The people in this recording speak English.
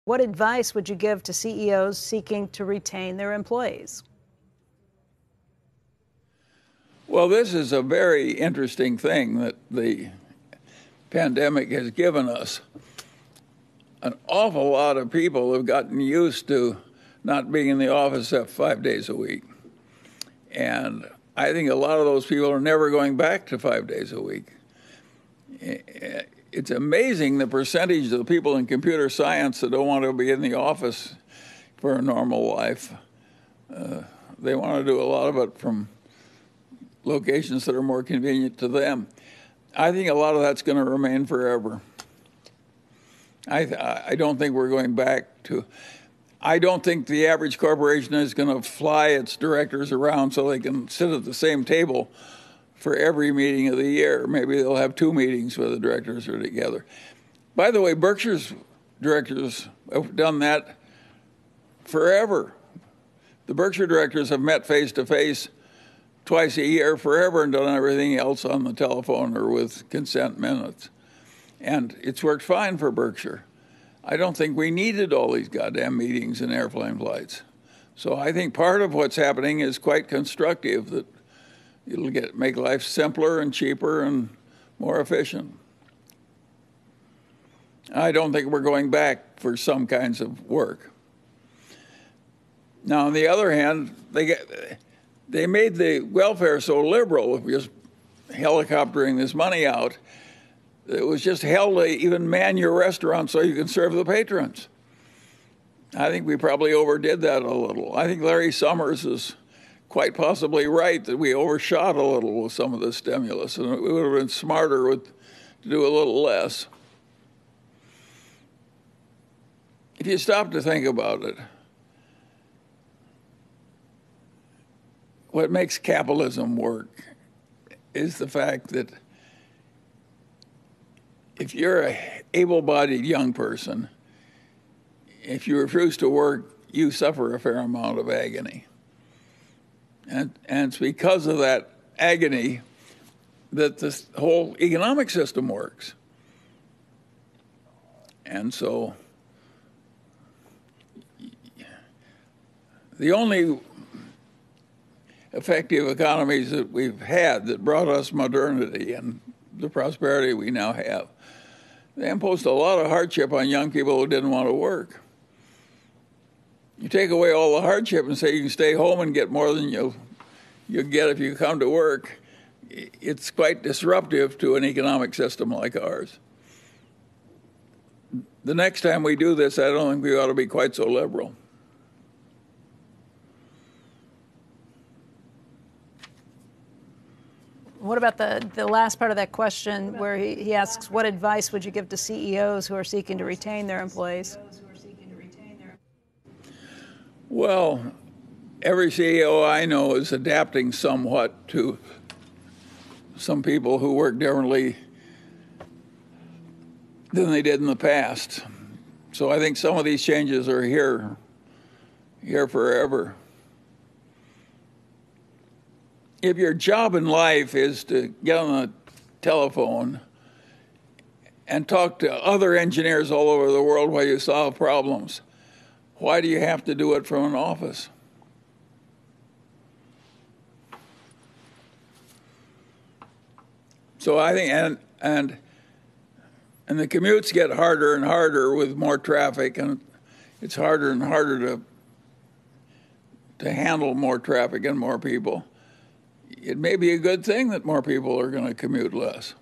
What advice would you give to CEOs seeking to retain their employees? Well, this is a very interesting thing that the pandemic has given us. An awful lot of people have gotten used to not being in the office 5 days a week. And I think a lot of those people are never going back to 5 days a week. It's amazing the percentage of the people in computer science that don't want to be in the office for a normal life. They want to do a lot of it from locations that are more convenient to them. I think a lot of that's going to remain forever. I don't think we're going back to... I don't think the average corporation is going to fly its directors around so they can sit at the same table for every meeting of the year. Maybe they'll have 2 meetings where the directors are together. By the way, Berkshire's directors have done that forever. The Berkshire directors have met face-to-face twice a year forever and done everything else on the telephone or with consent minutes. And it's worked fine for Berkshire. I don't think we needed all these goddamn meetings and airplane flights. So I think part of what's happening is quite constructive, that it'll make life simpler and cheaper and more efficient. I don't think we're going back for some kinds of work. Now, on the other hand, they made the welfare so liberal, just helicoptering this money out, it was just hell to even man your restaurant so you can serve the patrons. I think we probably overdid that a little. I think Larry Summers is quite possibly right that we overshot a little with some of the stimulus, and it would have been smarter to do a little less. If you stop to think about it, what makes capitalism work is the fact that if you're an able-bodied young person, if you refuse to work, you suffer a fair amount of agony. And it's because of that agony that this whole economic system works. And so the only effective economies that we've had that brought us modernity and the prosperity we now have, they imposed a lot of hardship on young people who didn't want to work. You take away all the hardship and say you can stay home and get more than you'll get if you come to work, it's quite disruptive to an economic system like ours. The next time we do this, I don't think we ought to be quite so liberal. What about the last part of that question where he asks, what advice would you give to CEOs who are seeking to retain their employees? Well, every CEO I know is adapting somewhat to some people who work differently than they did in the past. So I think some of these changes are here forever. If your job in life is to get on the telephone and talk to other engineers all over the world while you solve problems, why do you have to do it from an office? So I think, and the commutes get harder and harder with more traffic, and it's harder and harder to handle more traffic and more people. It may be a good thing that more people are going to commute less.